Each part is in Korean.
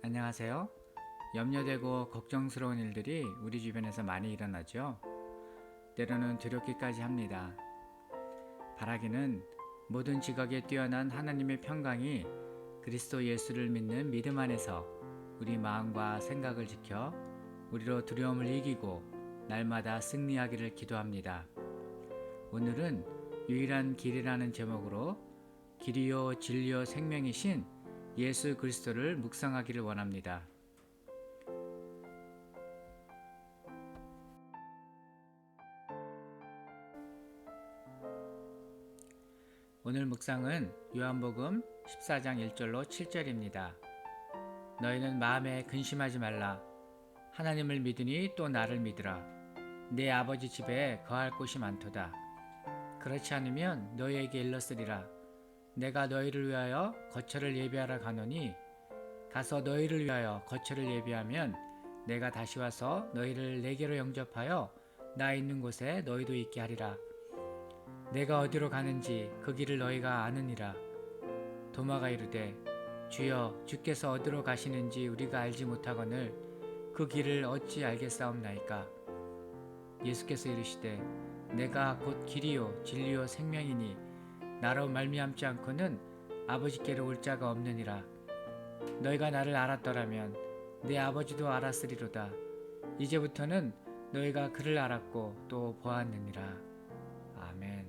안녕하세요. 염려되고 걱정스러운 일들이 우리 주변에서 많이 일어나죠. 때로는 두렵기까지 합니다. 바라기는 모든 지각에 뛰어난 하나님의 평강이 그리스도 예수를 믿는 믿음 안에서 우리 마음과 생각을 지켜 우리로 두려움을 이기고 날마다 승리하기를 기도합니다. 오늘은 유일한 길이라는 제목으로 길이요 진리요 생명이신 예수 그리스도를 묵상하기를 원합니다. 오늘 묵상은 요한복음 14장 1절로 7절입니다. 너희는 마음에 근심하지 말라. 하나님을 믿으니 또 나를 믿으라. 내 아버지 집에 거할 곳이 많도다. 그렇지 않으면 너희에게 일렀으리라. 내가 너희를 위하여 거처를 예비하러 가노니 가서 너희를 위하여 거처를 예비하면 내가 다시 와서 너희를 내게로 영접하여 나 있는 곳에 너희도 있게 하리라. 내가 어디로 가는지 그 길을 너희가 아느니라. 도마가 이르되 주여 주께서 어디로 가시는지 우리가 알지 못하거늘 그 길을 어찌 알겠사옵나이까. 예수께서 이르시되 내가 곧 길이요 진리요 생명이니 나로 말미암지 않고는 아버지께로 올 자가 없느니라. 너희가 나를 알았더라면 내 아버지도 알았으리로다. 이제부터는 너희가 그를 알았고 또 보았느니라. 아멘.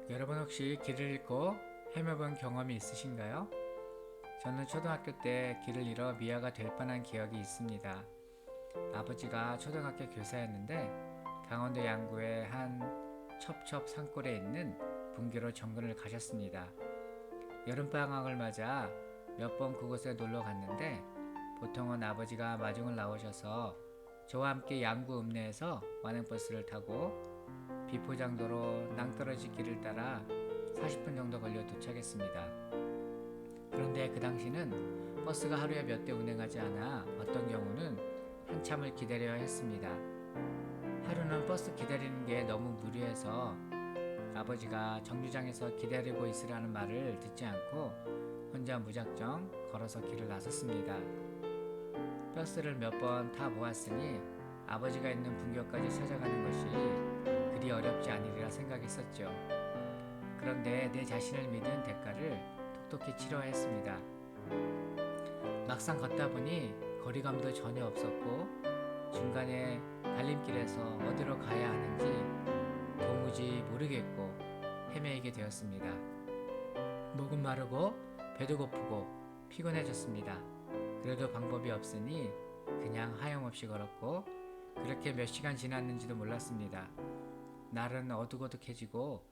여러분 혹시 길을 잃고 헤매본 경험이 있으신가요? 저는 초등학교 때 길을 잃어 미아가 될 뻔한 기억이 있습니다. 아버지가 초등학교 교사였는데 강원도 양구의 한 첩첩 산골에 있는 분교로 정근을 가셨습니다. 여름방학을 맞아 몇 번 그곳에 놀러 갔는데 보통은 아버지가 마중을 나오셔서 저와 함께 양구 읍내에서 완행버스를 타고 비포장도로 낭떠러지 길을 따라 40분 정도 걸려 도착했습니다. 그런데 그 당시는 버스가 하루에 몇 대 운행하지 않아 어떤 경우는 한참을 기다려야 했습니다. 하루는 버스 기다리는 게 너무 무리해서 아버지가 정류장에서 기다리고 있으라는 말을 듣지 않고 혼자 무작정 걸어서 길을 나섰습니다. 버스를 몇 번 타보았으니 아버지가 있는 분교까지 찾아가는 것이 그리 어렵지 않으리라 생각했었죠. 그런데 내 자신을 믿은 대가를 톡톡히 치러야 했습니다. 막상 걷다 보니 거리감도 전혀 없었고 중간에 갈림길에서 어디로 가야 하는지 도무지 모르겠고 헤매이게 되었습니다. 목은 마르고 배도 고프고 피곤해졌습니다. 그래도 방법이 없으니 그냥 하염없이 걸었고 그렇게 몇 시간 지났는지도 몰랐습니다. 날은 어둑어둑해지고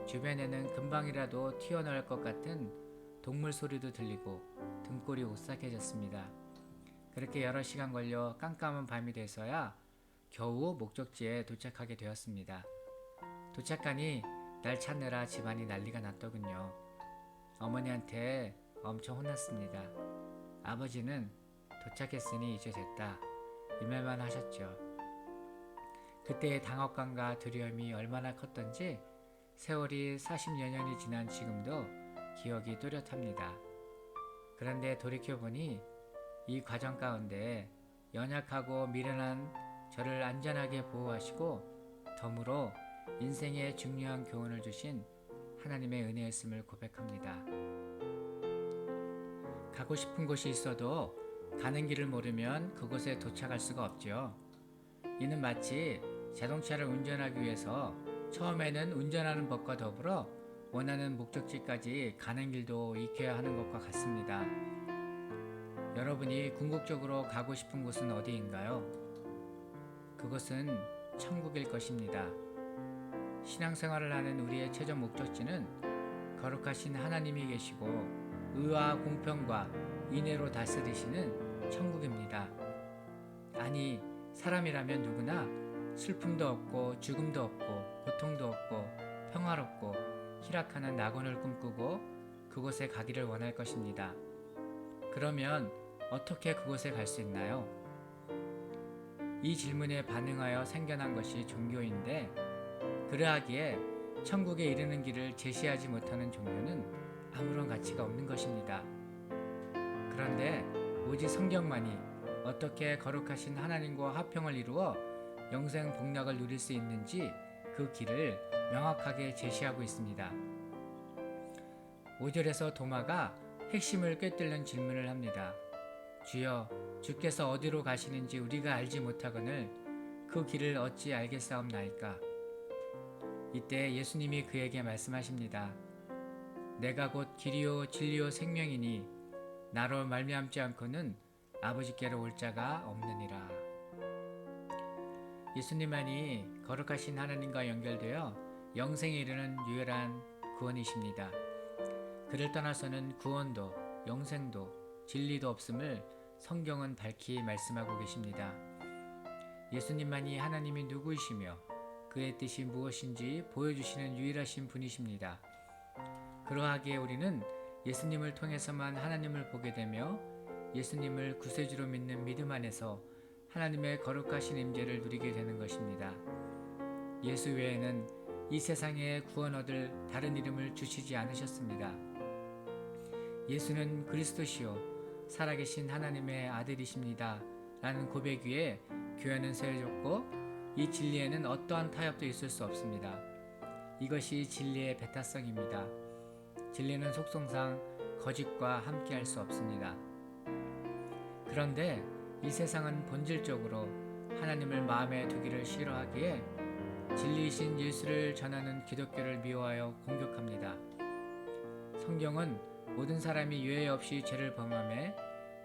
주변에는 금방이라도 튀어나올 것 같은 동물 소리도 들리고 등골이 오싹해졌습니다. 그렇게 여러 시간 걸려 깜깜한 밤이 돼서야 겨우 목적지에 도착하게 되었습니다. 도착하니 날 찾느라 집안이 난리가 났더군요. 어머니한테 엄청 혼났습니다. 아버지는 도착했으니 이제 됐다 이 말만 하셨죠. 그때의 당혹감과 두려움이 얼마나 컸던지 세월이 40여 년이 지난 지금도 기억이 또렷합니다. 그런데 돌이켜보니 이 과정 가운데 연약하고 미련한 저를 안전하게 보호하시고 덤으로 인생의 중요한 교훈을 주신 하나님의 은혜였음을 고백합니다. 가고 싶은 곳이 있어도 가는 길을 모르면 그곳에 도착할 수가 없죠. 이는 마치 자동차를 운전하기 위해서 처음에는 운전하는 법과 더불어 원하는 목적지까지 가는 길도 익혀야 하는 것과 같습니다. 여러분이 궁극적으로 가고 싶은 곳은 어디인가요? 그것은 천국일 것입니다. 신앙생활을 하는 우리의 최종 목적지는 거룩하신 하나님이 계시고 의와 공평과 인애로 다스리시는 천국입니다. 아니, 사람이라면 누구나 슬픔도 없고 죽음도 없고 고통도 없고 평화롭고 희락하는 낙원을 꿈꾸고 그곳에 가기를 원할 것입니다. 그러면 어떻게 그곳에 갈 수 있나요? 이 질문에 반응하여 생겨난 것이 종교인데 그러하기에 천국에 이르는 길을 제시하지 못하는 종교는 아무런 가치가 없는 것입니다. 그런데 오직 성경만이 어떻게 거룩하신 하나님과 화평을 이루어 영생 복락을 누릴 수 있는지 그 길을 명확하게 제시하고 있습니다. 5절에서 도마가 핵심을 꿰뚫는 질문을 합니다. 주여, 주께서 어디로 가시는지 우리가 알지 못하거늘 그 길을 어찌 알겠사옵나이까? 이때 예수님이 그에게 말씀하십니다. 내가 곧 길이요 진리요 생명이니 나로 말미암지 않고는 아버지께로 올 자가 없느니라. 예수님만이 거룩하신 하나님과 연결되어 영생에 이르는 유일한 구원이십니다. 그를 떠나서는 구원도 영생도 진리도 없음을 성경은 밝히 말씀하고 계십니다. 예수님만이 하나님이 누구이시며 그의 뜻이 무엇인지 보여주시는 유일하신 분이십니다. 그러하기에 우리는 예수님을 통해서만 하나님을 보게 되며 예수님을 구세주로 믿는 믿음 안에서 하나님의 거룩하신 임재를 누리게 되는 것입니다. 예수 외에는 이 세상에 구원 얻을 다른 이름을 주시지 않으셨습니다. 예수는 그리스도시요 살아계신 하나님의 아들이십니다 라는 고백 위에 교회는 세워졌고 이 진리에는 어떠한 타협도 있을 수 없습니다. 이것이 진리의 배타성입니다. 진리는 속성상 거짓과 함께할 수 없습니다. 그런데 이 세상은 본질적으로 하나님을 마음에 두기를 싫어하기에 진리이신 예수를 전하는 기독교를 미워하여 공격합니다. 성경은 모든 사람이 유해 없이 죄를 범함에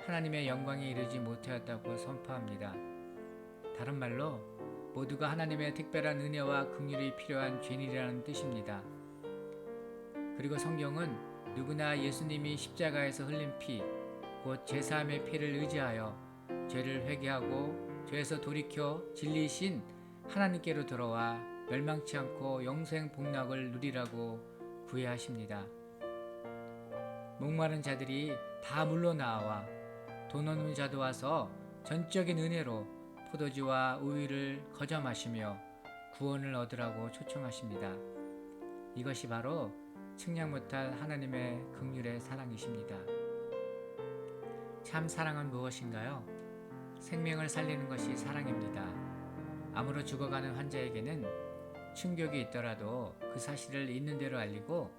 하나님의 영광에 이르지 못하였다고 선포합니다. 다른 말로 모두가 하나님의 특별한 은혜와 긍휼이 필요한 죄인이라는 뜻입니다. 그리고 성경은 누구나 예수님이 십자가에서 흘린 피, 곧 제사함의 피를 의지하여 죄를 회개하고 죄에서 돌이켜 진리이신 하나님께로 돌아와 멸망치 않고 영생 복락을 누리라고 구애하십니다. 목마른 자들이 다 물러나와 돈 없는 자도 와서 전적인 은혜로 포도주와 우유를 거저 마시며 구원을 얻으라고 초청하십니다. 이것이 바로 측량 못할 하나님의 긍휼의 사랑이십니다. 참 사랑은 무엇인가요? 생명을 살리는 것이 사랑입니다. 암으로 죽어가는 환자에게는 충격이 있더라도 그 사실을 있는 대로 알리고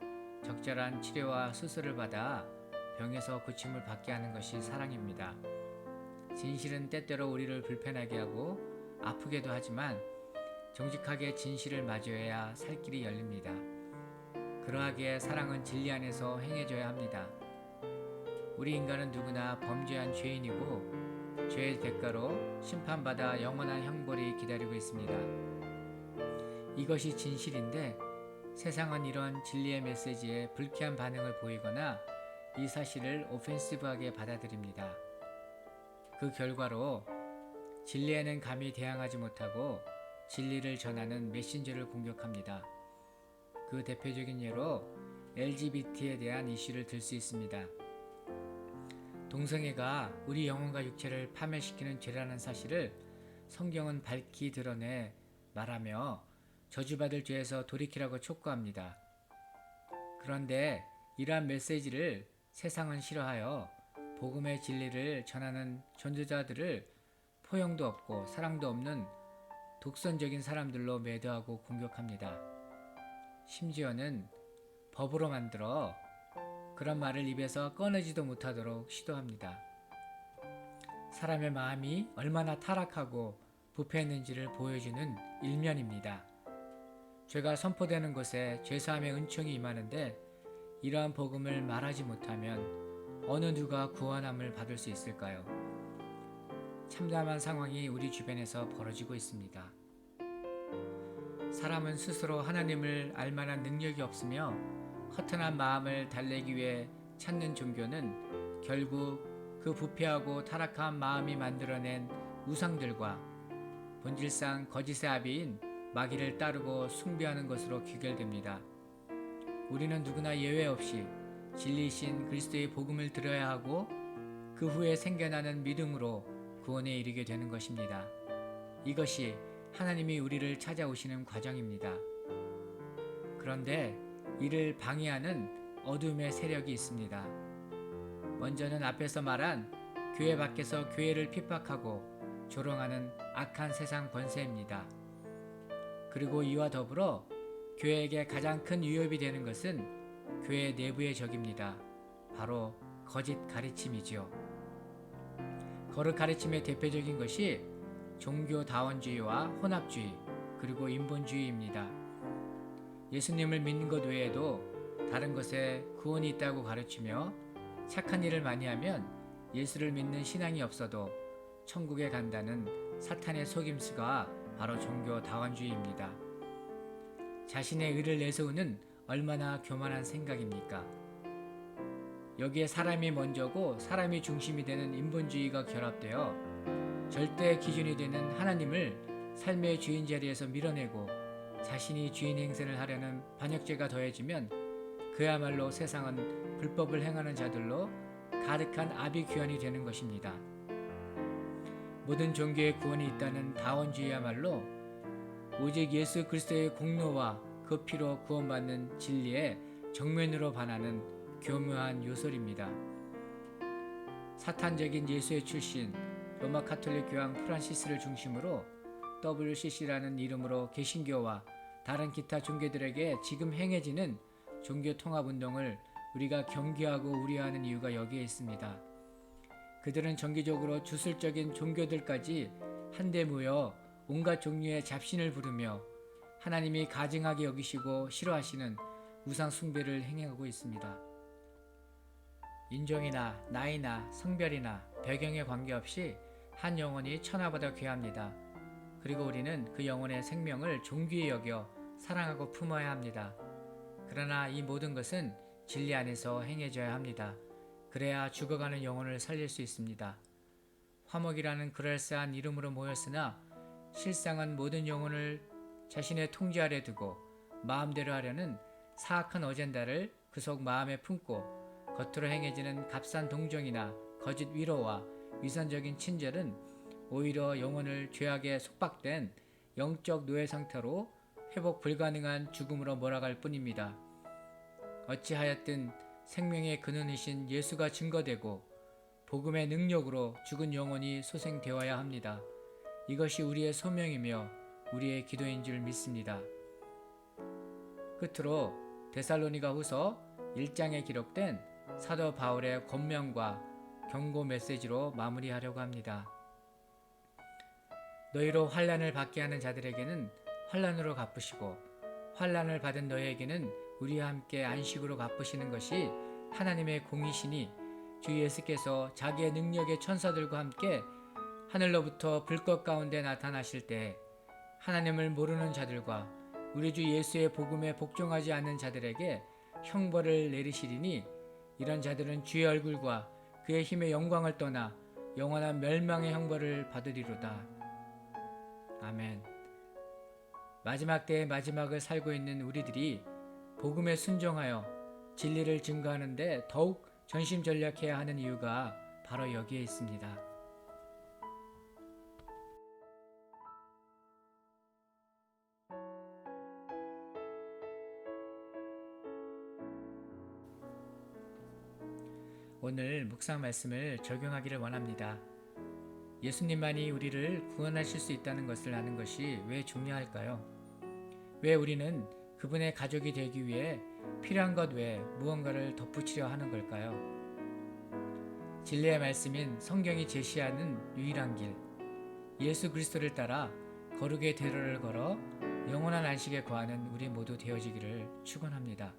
적절한 치료와 수술을 받아 병에서 고침을 받게 하는 것이 사랑입니다. 진실은 때때로 우리를 불편하게 하고 아프게도 하지만 정직하게 진실을 마주해야 살 길이 열립니다. 그러하기에 사랑은 진리 안에서 행해져야 합니다. 우리 인간은 누구나 범죄한 죄인이고 죄의 대가로 심판받아 영원한 형벌이 기다리고 있습니다. 이것이 진실인데 세상은 이런 진리의 메시지에 불쾌한 반응을 보이거나 이 사실을 오펜시브하게 받아들입니다. 그 결과로 진리에는 감히 대항하지 못하고 진리를 전하는 메신저를 공격합니다. 그 대표적인 예로 LGBT에 대한 이슈를 들 수 있습니다. 동성애가 우리 영혼과 육체를 파멸시키는 죄라는 사실을 성경은 밝히 드러내 말하며 저주받을 죄에서 돌이키라고 촉구합니다. 그런데 이러한 메시지를 세상은 싫어하여 복음의 진리를 전하는 전도자들을 포용도 없고 사랑도 없는 독선적인 사람들로 매도하고 공격합니다. 심지어는 법으로 만들어 그런 말을 입에서 꺼내지도 못하도록 시도합니다. 사람의 마음이 얼마나 타락하고 부패했는지를 보여주는 일면입니다. 죄가 선포되는 곳에 죄사함의 은총이 임하는데 이러한 복음을 말하지 못하면 어느 누가 구원함을 받을 수 있을까요? 참담한 상황이 우리 주변에서 벌어지고 있습니다. 사람은 스스로 하나님을 알만한 능력이 없으며 허탄한 마음을 달래기 위해 찾는 종교는 결국 그 부패하고 타락한 마음이 만들어낸 우상들과 본질상 거짓의 아비인 마귀를 따르고 숭배하는 것으로 귀결됩니다. 우리는 누구나 예외 없이 진리이신 그리스도의 복음을 들어야 하고 그 후에 생겨나는 믿음으로 구원에 이르게 되는 것입니다. 이것이 하나님이 우리를 찾아오시는 과정입니다. 그런데 이를 방해하는 어둠의 세력이 있습니다. 먼저는 앞에서 말한 교회 밖에서 교회를 핍박하고 조롱하는 악한 세상 권세입니다. 그리고 이와 더불어 교회에게 가장 큰 위협이 되는 것은 교회 내부의 적입니다. 바로 거짓 가르침이지요. 거짓 가르침의 대표적인 것이 종교다원주의와 혼합주의, 그리고 인본주의입니다. 예수님을 믿는 것 외에도 다른 것에 구원이 있다고 가르치며 착한 일을 많이 하면 예수를 믿는 신앙이 없어도 천국에 간다는 사탄의 속임수가 바로 종교다원주의입니다. 자신의 의를 내세우는 얼마나 교만한 생각입니까? 여기에 사람이 먼저고 사람이 중심이 되는 인본주의가 결합되어 절대 기준이 되는 하나님을 삶의 주인 자리에서 밀어내고 자신이 주인 행세를 하려는 반역죄가 더해지면 그야말로 세상은 불법을 행하는 자들로 가득한 아비규환이 되는 것입니다. 모든 종교에 구원이 있다는 다원주의야말로 오직 예수 그리스도의 공로와 그 피로 구원받는 진리에 정면으로 반하는 교묘한 요설입니다. 사탄적인 예수의 출신 로마 가톨릭 교황 프란시스를 중심으로 WCC라는 이름으로 개신교와 다른 기타 종교들에게 지금 행해지는 종교 통합 운동을 우리가 경계하고 우려하는 이유가 여기에 있습니다. 그들은 정기적으로 주술적인 종교들까지 한데 모여 온갖 종류의 잡신을 부르며 하나님이 가증하게 여기시고 싫어하시는 우상 숭배를 행하고 있습니다. 인종이나 나이나 성별이나 배경에 관계없이 한 영혼이 천하보다 귀합니다. 그리고 우리는 그 영혼의 생명을 존귀히 여겨 사랑하고 품어야 합니다. 그러나 이 모든 것은 진리 안에서 행해져야 합니다. 그래야 죽어가는 영혼을 살릴 수 있습니다. 화목이라는 그럴싸한 이름으로 모였으나 실상은 모든 영혼을 자신의 통제 아래 두고 마음대로 하려는 사악한 어젠다를 그 속 마음에 품고 겉으로 행해지는 값싼 동정이나 거짓 위로와 위선적인 친절은 오히려 영혼을 죄악에 속박된 영적 노예 상태로 회복 불가능한 죽음으로 몰아갈 뿐입니다. 어찌하였든 생명의 근원이신 예수가 증거되고 복음의 능력으로 죽은 영혼이 소생되어야 합니다. 이것이 우리의 소명이며 우리의 기도인 줄 믿습니다. 끝으로 데살로니가 후서 1장에 기록된 사도 바울의 권면과 경고 메시지로 마무리하려고 합니다. 너희로 환난을 받게 하는 자들에게는 환난으로 갚으시고 환난을 받은 너희에게는 우리와 함께 안식으로 갚으시는 것이 하나님의 공이시니 주 예수께서 자기의 능력의 천사들과 함께 하늘로부터 불꽃 가운데 나타나실 때 하나님을 모르는 자들과 우리 주 예수의 복음에 복종하지 않는 자들에게 형벌을 내리시리니 이런 자들은 주의 얼굴과 그의 힘의 영광을 떠나 영원한 멸망의 형벌을 받으리로다. 아멘. 마지막 때의 마지막을 살고 있는 우리들이 복음에 순종하여 진리를 증거하는 데 더욱 전심전력해야 하는 이유가 바로 여기에 있습니다. 오늘 묵상 말씀을 적용하기를 원합니다. 예수님만이 우리를 구원하실 수 있다는 것을 아는 것이 왜 중요할까요? 왜 우리는 그분의 가족이 되기 위해 필요한 것 외에 무언가를 덧붙이려 하는 걸까요? 진리의 말씀인 성경이 제시하는 유일한 길, 예수 그리스도를 따라 거룩의 대로를 걸어 영원한 안식에 거하는 우리 모두 되어지기를 축원합니다.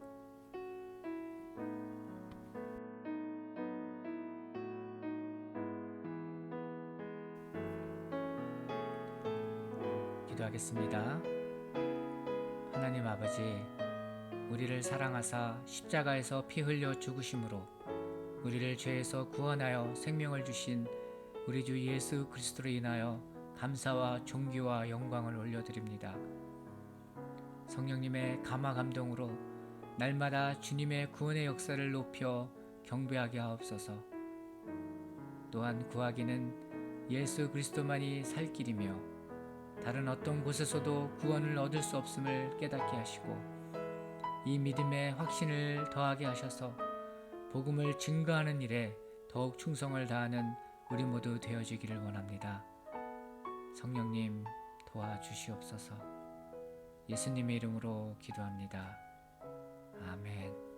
기도하겠습니다. 하나님 아버지, 우리를 사랑하사 십자가에서 피 흘려 죽으심으로 우리를 죄에서 구원하여 생명을 주신 우리 주 예수 그리스도로 인하여 감사와 존귀와 영광을 올려드립니다. 성령님의 감화 감동으로 날마다 주님의 구원의 역사를 높여 경배하게 하옵소서. 또한 구하기는 예수 그리스도만이 살 길이며 다른 어떤 곳에서도 구원을 얻을 수 없음을 깨닫게 하시고 이 믿음의 확신을 더하게 하셔서 복음을 증거하는 일에 더욱 충성을 다하는 우리 모두 되어지기를 원합니다. 성령님 도와주시옵소서. 예수님의 이름으로 기도합니다. 아멘.